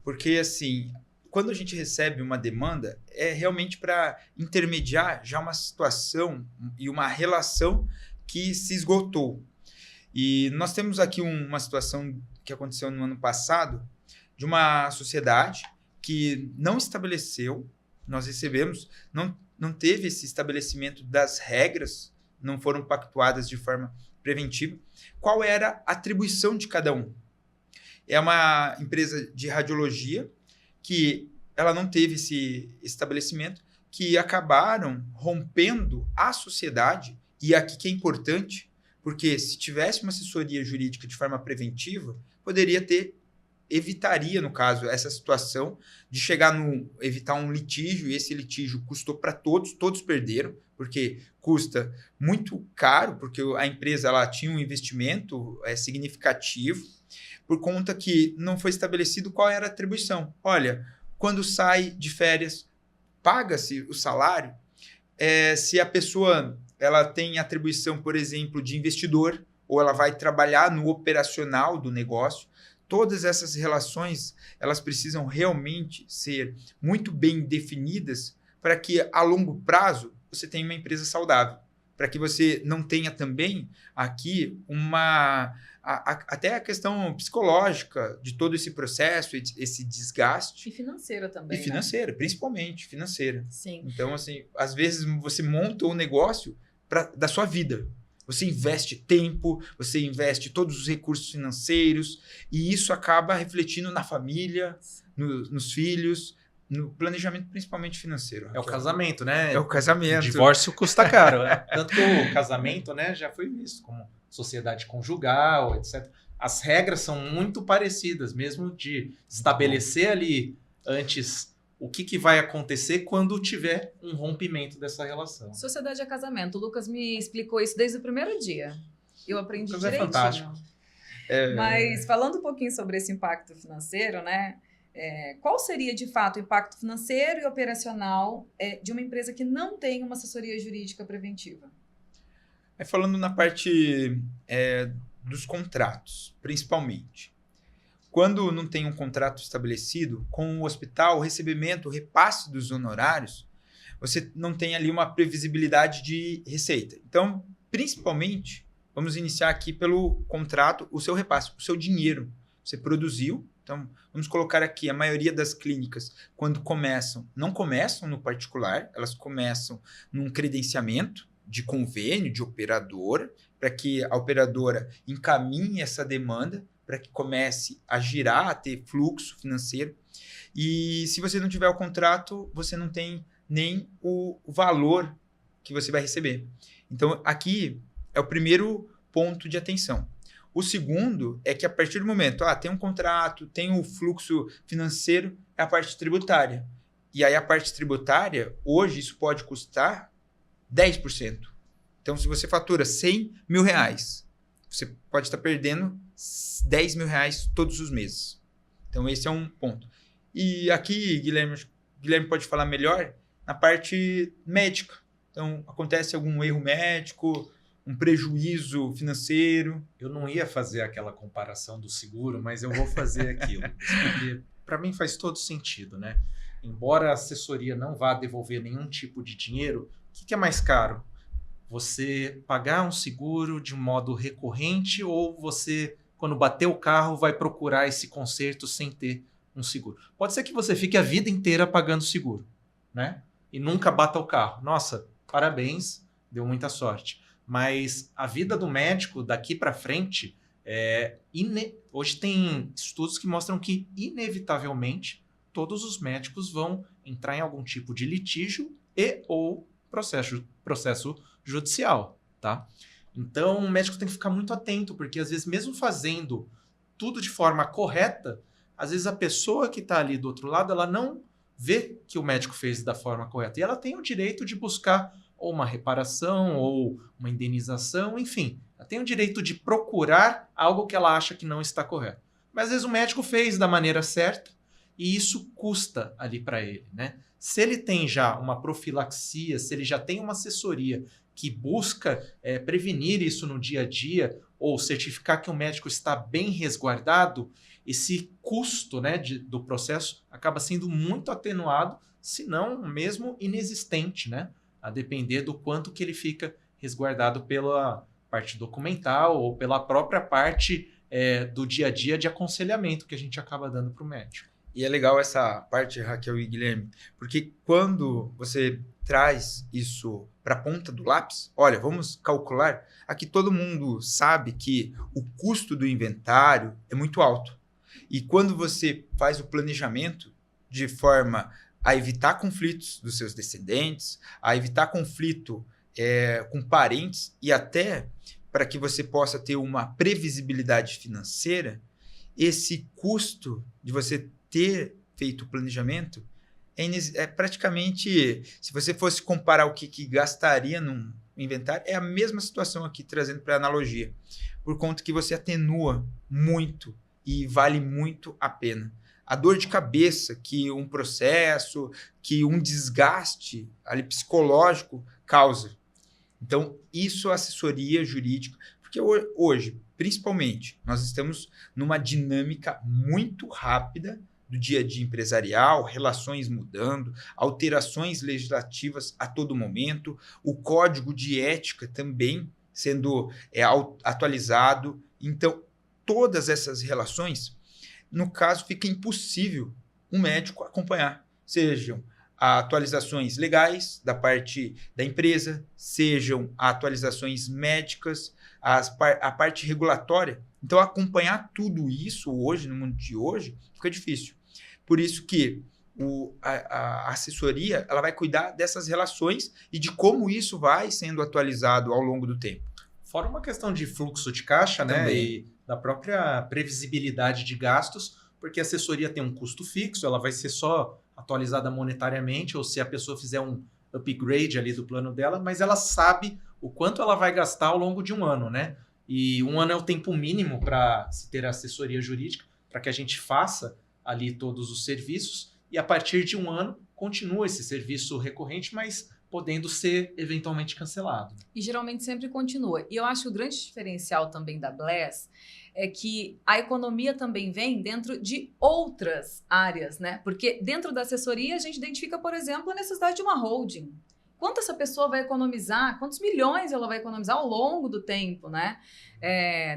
porque, assim, quando a gente recebe uma demanda, é realmente para intermediar já uma situação e uma relação que se esgotou. E nós temos aqui uma situação que aconteceu no ano passado, de uma sociedade que não estabeleceu, nós recebemos, não teve esse estabelecimento das regras, não foram pactuadas de forma preventiva. Qual era a atribuição de cada um? É uma empresa de radiologia que ela não teve esse estabelecimento, que acabaram rompendo a sociedade, e aqui que é importante, porque se tivesse uma assessoria jurídica de forma preventiva, poderia ter evitaria, no caso, essa situação de evitar um litígio, e esse litígio custou para todos perderam, porque custa muito caro, porque a empresa ela tinha um investimento significativo, por conta que não foi estabelecido qual era a atribuição. Olha, quando sai de férias, paga-se o salário, se a pessoa ela tem atribuição, por exemplo, de investidor, ou ela vai trabalhar no operacional do negócio. Todas essas relações, elas precisam realmente ser muito bem definidas para que, a longo prazo, você tenha uma empresa saudável. Para que você não tenha também aqui até a questão psicológica de todo esse processo, esse desgaste. E financeira também. E financeira, principalmente financeira. Sim. Então, assim, às vezes você monta um negócio da sua vida. Você investe tempo, você investe todos os recursos financeiros e isso acaba refletindo na família, nos filhos, no planejamento principalmente financeiro. É o casamento, né? É o casamento. O divórcio custa caro. Né? Tanto que o casamento, né, já foi visto como sociedade conjugal, etc. As regras são muito parecidas, mesmo de estabelecer ali antes o que vai acontecer quando tiver um rompimento dessa relação. Sociedade é casamento. O Lucas me explicou isso desde o primeiro dia. Eu aprendi direitinho. É fantástico. Mas falando um pouquinho sobre esse impacto financeiro, né? Qual seria, de fato, o impacto financeiro e operacional de uma empresa que não tem uma assessoria jurídica preventiva? Falando na parte dos contratos, principalmente. Quando não tem um contrato estabelecido com o hospital, o recebimento, o repasse dos honorários, você não tem ali uma previsibilidade de receita. Então, principalmente, vamos iniciar aqui pelo contrato, o seu repasse, o seu dinheiro. Você produziu, então vamos colocar aqui, a maioria das clínicas, quando começam, não começam no particular, elas começam num credenciamento de convênio, de operadora, para que a operadora encaminhe essa demanda, para que comece a girar, a ter fluxo financeiro. E se você não tiver o contrato, você não tem nem o valor que você vai receber. Então, aqui é o primeiro ponto de atenção. O segundo é que a partir do momento, tem um contrato, tem o fluxo financeiro, é a parte tributária. E aí a parte tributária, hoje, isso pode custar 10%. Então, se você fatura R$100 mil, você pode estar perdendo R$10 mil todos os meses. Então, esse é um ponto. E aqui, Guilherme pode falar melhor, na parte médica. Então, acontece algum erro médico, um prejuízo financeiro. Eu não ia fazer aquela comparação do seguro, mas eu vou fazer aquilo. Porque, para mim, faz todo sentido, né? Embora a assessoria não vá devolver nenhum tipo de dinheiro, o que é mais caro? Você pagar um seguro de um modo recorrente ou você, quando bater o carro, vai procurar esse conserto sem ter um seguro? Pode ser que você fique a vida inteira pagando seguro, né? E nunca bata o carro. Nossa, parabéns, deu muita sorte. Mas a vida do médico daqui para frente, hoje tem estudos que mostram que, inevitavelmente, todos os médicos vão entrar em algum tipo de litígio ou processo judicial, tá? Então, o médico tem que ficar muito atento, porque às vezes, mesmo fazendo tudo de forma correta, às vezes a pessoa que está ali do outro lado, ela não vê que o médico fez da forma correta. E ela tem o direito de buscar ou uma reparação, ou uma indenização, enfim. Ela tem o direito de procurar algo que ela acha que não está correto. Mas às vezes o médico fez da maneira certa e isso custa ali para ele, né? Se ele tem já uma profilaxia, se ele já tem uma assessoria que busca prevenir isso no dia a dia, ou certificar que o médico está bem resguardado, esse custo, né, do processo acaba sendo muito atenuado, se não mesmo inexistente, né? A depender do quanto que ele fica resguardado pela parte documental ou pela própria parte do dia a dia de aconselhamento que a gente acaba dando para o médico. E é legal essa parte, Raquel e Guilherme, porque quando você traz isso para a ponta do lápis, olha, vamos calcular, aqui todo mundo sabe que o custo do inventário é muito alto. E quando você faz o planejamento de forma a evitar conflitos dos seus descendentes, a evitar conflito com parentes e até para que você possa ter uma previsibilidade financeira, esse custo de você ter feito o planejamento é praticamente, se você fosse comparar o que gastaria num inventário, é a mesma situação aqui, trazendo para analogia, por conta que você atenua muito e vale muito a pena. A dor de cabeça que um processo, que um desgaste ali psicológico causa. Então, isso é assessoria jurídica, porque hoje, principalmente, nós estamos numa dinâmica muito rápida do dia a dia empresarial, relações mudando, alterações legislativas a todo momento, o código de ética também sendo atualizado. Então, todas essas relações, no caso, fica impossível um médico acompanhar, sejam atualizações legais da parte da empresa, sejam atualizações médicas, a parte regulatória. Então, acompanhar tudo isso hoje, no mundo de hoje, fica difícil. Por isso que a assessoria ela vai cuidar dessas relações e de como isso vai sendo atualizado ao longo do tempo. Fora uma questão de fluxo de caixa, né? E da própria previsibilidade de gastos, porque a assessoria tem um custo fixo, ela vai ser só atualizada monetariamente, ou se a pessoa fizer um upgrade ali do plano dela, mas ela sabe o quanto ela vai gastar ao longo de um ano, né? E um ano é o tempo mínimo para se ter assessoria jurídica, para que a gente faça ali todos os serviços, e a partir de um ano continua esse serviço recorrente, mas podendo ser eventualmente cancelado. E geralmente sempre continua. E eu acho que o grande diferencial também da Bless é que a economia também vem dentro de outras áreas, né? Porque dentro da assessoria a gente identifica, por exemplo, a necessidade de uma holding. Quanto essa pessoa vai economizar, quantos milhões ela vai economizar ao longo do tempo, né?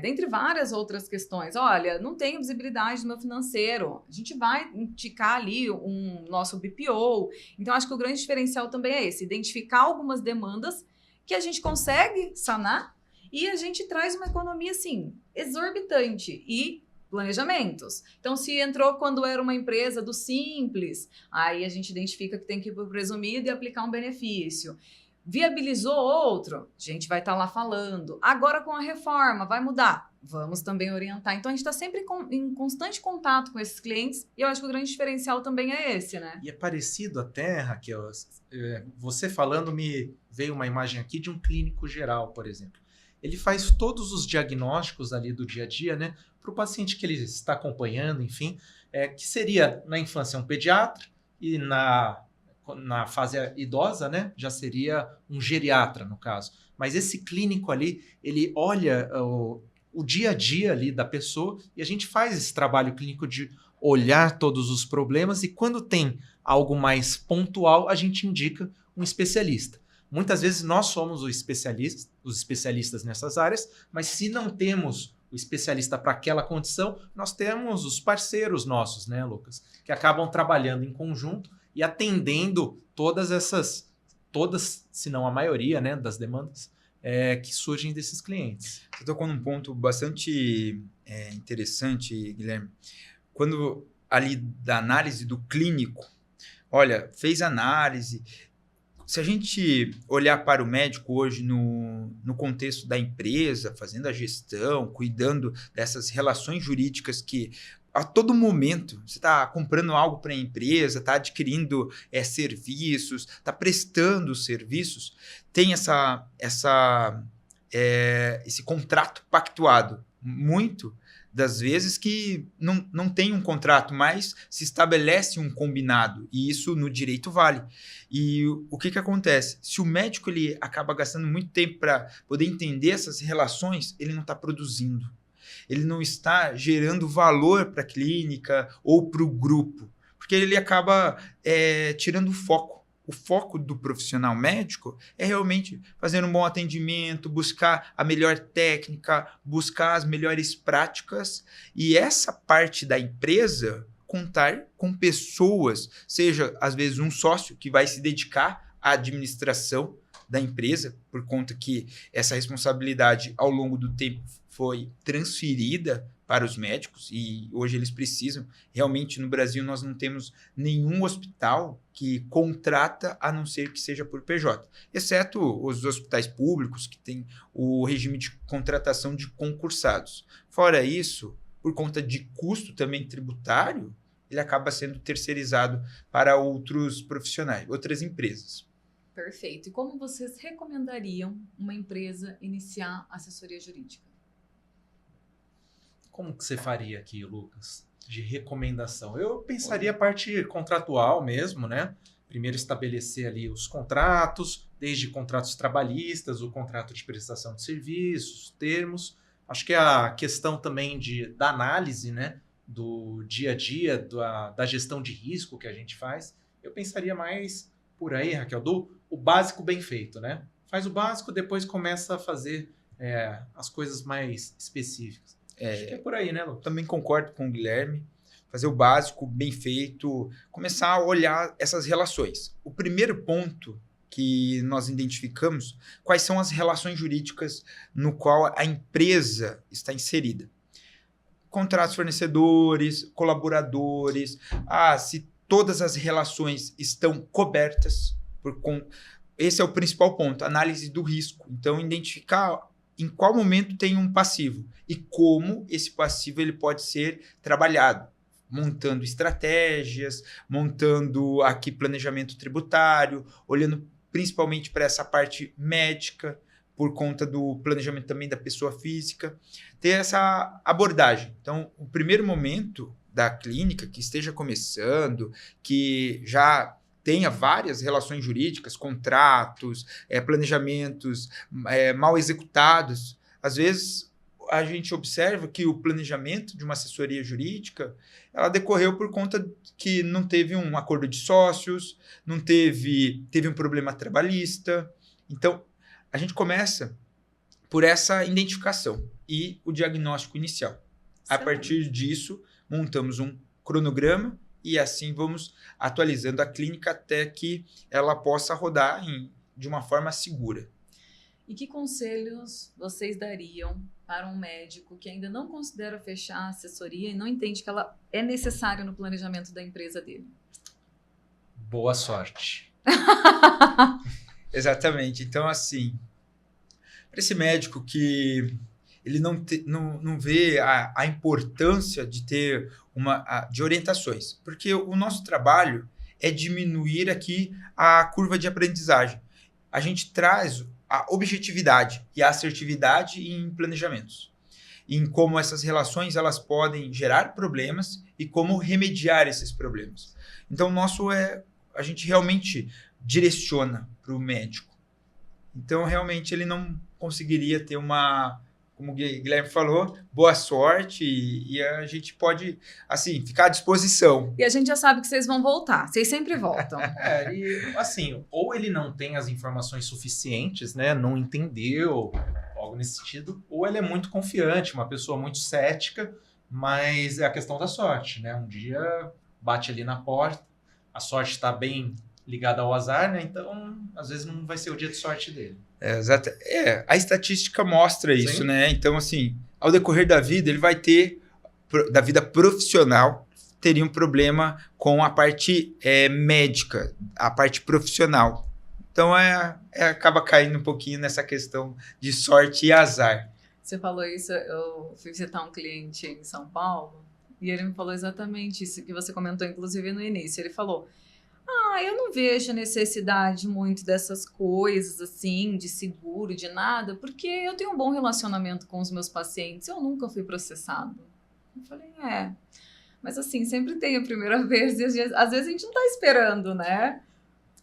Dentre várias outras questões. Olha, não tenho visibilidade no meu financeiro. A gente vai indicar ali um nosso BPO. Então, acho que o grande diferencial também é esse, identificar algumas demandas que a gente consegue sanar e a gente traz uma economia, assim, exorbitante e planejamentos. Então, se entrou quando era uma empresa do Simples, aí a gente identifica que tem que ir para o presumido e aplicar um benefício. Viabilizou outro, a gente vai estar lá falando. Agora com a reforma, vai mudar? Vamos também orientar. Então, a gente está sempre em constante contato com esses clientes e eu acho que o grande diferencial também é esse, né? E é parecido até, Raquel, você falando me veio uma imagem aqui de um clínico geral, por exemplo. Ele faz todos os diagnósticos ali do dia a dia, né? Para o paciente que ele está acompanhando, enfim, que seria na infância um pediatra e na fase idosa, né, já seria um geriatra, no caso. Mas esse clínico ali, ele olha o dia a dia ali da pessoa e a gente faz esse trabalho clínico de olhar todos os problemas e quando tem algo mais pontual, a gente indica um especialista. Muitas vezes nós somos os especialistas nessas áreas, mas se não temos o especialista para aquela condição, nós temos os parceiros nossos, né, Lucas? Que acabam trabalhando em conjunto e atendendo todas, se não a maioria, né, das demandas que surgem desses clientes. Você tocou num ponto bastante interessante, Guilherme. Quando ali da análise do clínico, olha, fez análise. Se a gente olhar para o médico hoje no contexto da empresa, fazendo a gestão, cuidando dessas relações jurídicas que a todo momento você está comprando algo para a empresa, está adquirindo serviços, está prestando serviços, tem esse contrato pactuado. Muito das vezes que não tem um contrato, mas se estabelece um combinado, e isso no direito vale. E o que acontece? Se o médico ele acaba gastando muito tempo para poder entender essas relações, ele não está produzindo. Ele não está gerando valor para a clínica ou para o grupo, porque ele acaba tirando o foco. O foco do profissional médico é realmente fazer um bom atendimento, buscar a melhor técnica, buscar as melhores práticas e essa parte da empresa contar com pessoas, seja às vezes um sócio que vai se dedicar à administração da empresa, por conta que essa responsabilidade ao longo do tempo foi transferida para os médicos e hoje eles precisam. Realmente no Brasil nós não temos nenhum hospital que contrata a não ser que seja por PJ, exceto os hospitais públicos que têm o regime de contratação de concursados. Fora isso, por conta de custo também tributário, ele acaba sendo terceirizado para outros profissionais, outras empresas. Perfeito. E como vocês recomendariam uma empresa iniciar assessoria jurídica? Como que você faria aqui, Lucas, de recomendação? Eu pensaria a parte contratual mesmo, né? Primeiro estabelecer ali os contratos, desde contratos trabalhistas, o contrato de prestação de serviços, termos. Acho que a questão também da análise, né? Do dia a dia, da gestão de risco que a gente faz, eu pensaria mais por aí, Raquel, o básico bem feito, né? Faz o básico, depois começa a fazer as coisas mais específicas. Acho que é por aí, né, Lucas? Também concordo com o Guilherme. Fazer o básico bem feito, começar a olhar essas relações. O primeiro ponto que nós identificamos, quais são as relações jurídicas no qual a empresa está inserida. Contratos fornecedores, colaboradores, se todas as relações estão cobertas. Esse é o principal ponto, análise do risco. Então, identificar em qual momento tem um passivo e como esse passivo ele pode ser trabalhado, montando estratégias, montando aqui planejamento tributário, olhando principalmente para essa parte médica, por conta do planejamento também da pessoa física, ter essa abordagem. Então, o primeiro momento da clínica, que esteja começando, que já tenha várias relações jurídicas, contratos, planejamentos mal executados, às vezes a gente observa que o planejamento de uma assessoria jurídica ela decorreu por conta que não teve um acordo de sócios, teve um problema trabalhista. Então, a gente começa por essa identificação e o diagnóstico inicial. Certo. A partir disso, montamos um cronograma e assim vamos atualizando a clínica até que ela possa rodar de uma forma segura. E que conselhos vocês dariam para um médico que ainda não considera fechar a assessoria e não entende que ela é necessária no planejamento da empresa dele? Boa sorte. Exatamente. Então, assim, para esse médico que ele não vê a importância de ter de orientações, porque o nosso trabalho é diminuir aqui a curva de aprendizagem. A gente traz a objetividade e a assertividade em planejamentos, em como essas relações elas podem gerar problemas e como remediar esses problemas. Então, a gente realmente direciona para o médico. Então, realmente, ele não conseguiria ter como o Guilherme falou, boa sorte e a gente pode, assim, ficar à disposição. E a gente já sabe que vocês vão voltar, vocês sempre voltam. E assim, ou ele não tem as informações suficientes, né, não entendeu, algo nesse sentido, ou ele é muito confiante, uma pessoa muito cética, mas é a questão da sorte, né? Um dia bate ali na porta, a sorte está bem ligada ao azar, né? Então, às vezes não vai ser o dia de sorte dele. Exato. A estatística mostra isso, Sim. né? Então, assim, ao decorrer da vida, ele vai ter, da vida profissional, teria um problema com a parte médica, a parte profissional. Então, acaba caindo um pouquinho nessa questão de sorte e azar. Você falou isso, eu fui visitar um cliente em São Paulo e ele me falou exatamente isso que você comentou, inclusive, no início. Ele falou: eu não vejo necessidade muito dessas coisas, assim, de seguro, de nada, porque eu tenho um bom relacionamento com os meus pacientes, eu nunca fui processado. Eu falei, mas assim, sempre tem a primeira vez, e às vezes a gente não tá esperando, né?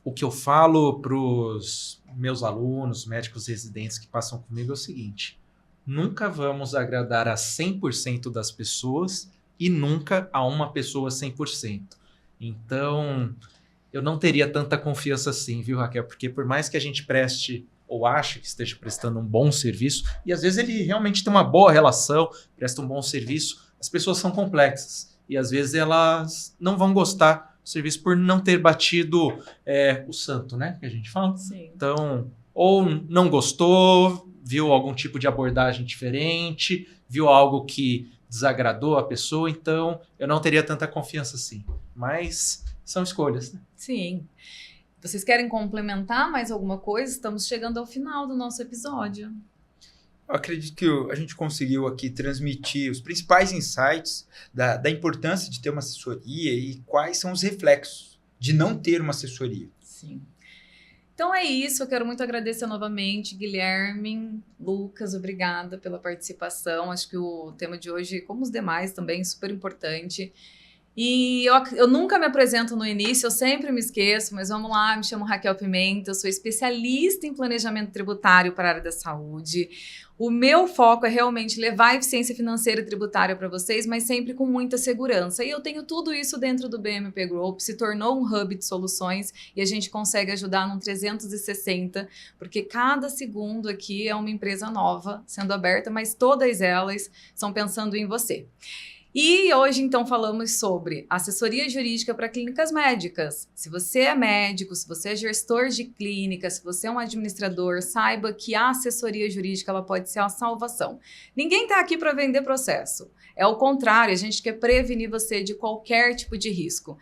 O que eu falo para os meus alunos, médicos residentes que passam comigo é o seguinte: nunca vamos agradar a 100% das pessoas e nunca a uma pessoa 100%. Então, eu não teria tanta confiança assim, viu, Raquel? Porque por mais que a gente preste ou ache que esteja prestando um bom serviço, e às vezes ele realmente tem uma boa relação, presta um bom serviço, as pessoas são complexas. E às vezes elas não vão gostar do serviço por não ter batido o santo, né? Que a gente fala. Sim. Então, ou não gostou, viu algum tipo de abordagem diferente, viu algo que desagradou a pessoa, então eu não teria tanta confiança assim. Mas são escolhas, né? Sim. Vocês querem complementar mais alguma coisa? Estamos chegando ao final do nosso episódio. Eu acredito que a gente conseguiu aqui transmitir os principais insights da importância de ter uma assessoria e quais são os reflexos de não ter uma assessoria. Sim. Então é isso, eu quero muito agradecer novamente, Guilherme, Lucas, obrigada pela participação. Acho que o tema de hoje, como os demais também, super importante. E eu nunca me apresento no início, eu sempre me esqueço, mas vamos lá, me chamo Raquel Pimenta, eu sou especialista em planejamento tributário para a área da saúde. O meu foco é realmente levar a eficiência financeira e tributária para vocês, mas sempre com muita segurança. E eu tenho tudo isso dentro do BMP Group, se tornou um hub de soluções e a gente consegue ajudar num 360, porque cada segundo aqui é uma empresa nova sendo aberta, mas todas elas estão pensando em você. E hoje, então, falamos sobre assessoria jurídica para clínicas médicas. Se você é médico, se você é gestor de clínica, se você é um administrador, saiba que a assessoria jurídica ela pode ser a salvação. Ninguém está aqui para vender processo. É o contrário, a gente quer prevenir você de qualquer tipo de risco.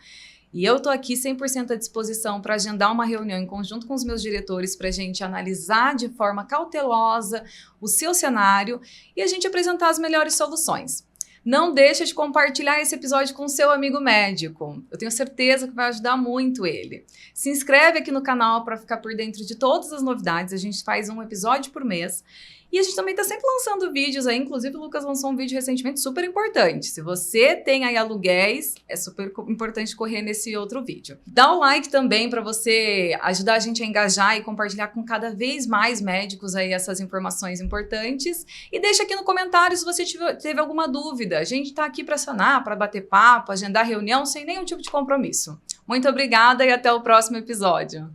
E eu estou aqui 100% à disposição para agendar uma reunião em conjunto com os meus diretores para a gente analisar de forma cautelosa o seu cenário e a gente apresentar as melhores soluções. Não deixa de compartilhar esse episódio com o seu amigo médico. Eu tenho certeza que vai ajudar muito ele. Se inscreve aqui no canal para ficar por dentro de todas as novidades. A gente faz um episódio por mês. E a gente também está sempre lançando vídeos aí. Inclusive, o Lucas lançou um vídeo recentemente super importante. Se você tem aí aluguéis, é super importante correr nesse outro vídeo. Dá o like também para você ajudar a gente a engajar e compartilhar com cada vez mais médicos aí essas informações importantes. E deixa aqui no comentário se você teve alguma dúvida. A gente está aqui para sanar, para bater papo, agendar reunião sem nenhum tipo de compromisso. Muito obrigada e até o próximo episódio.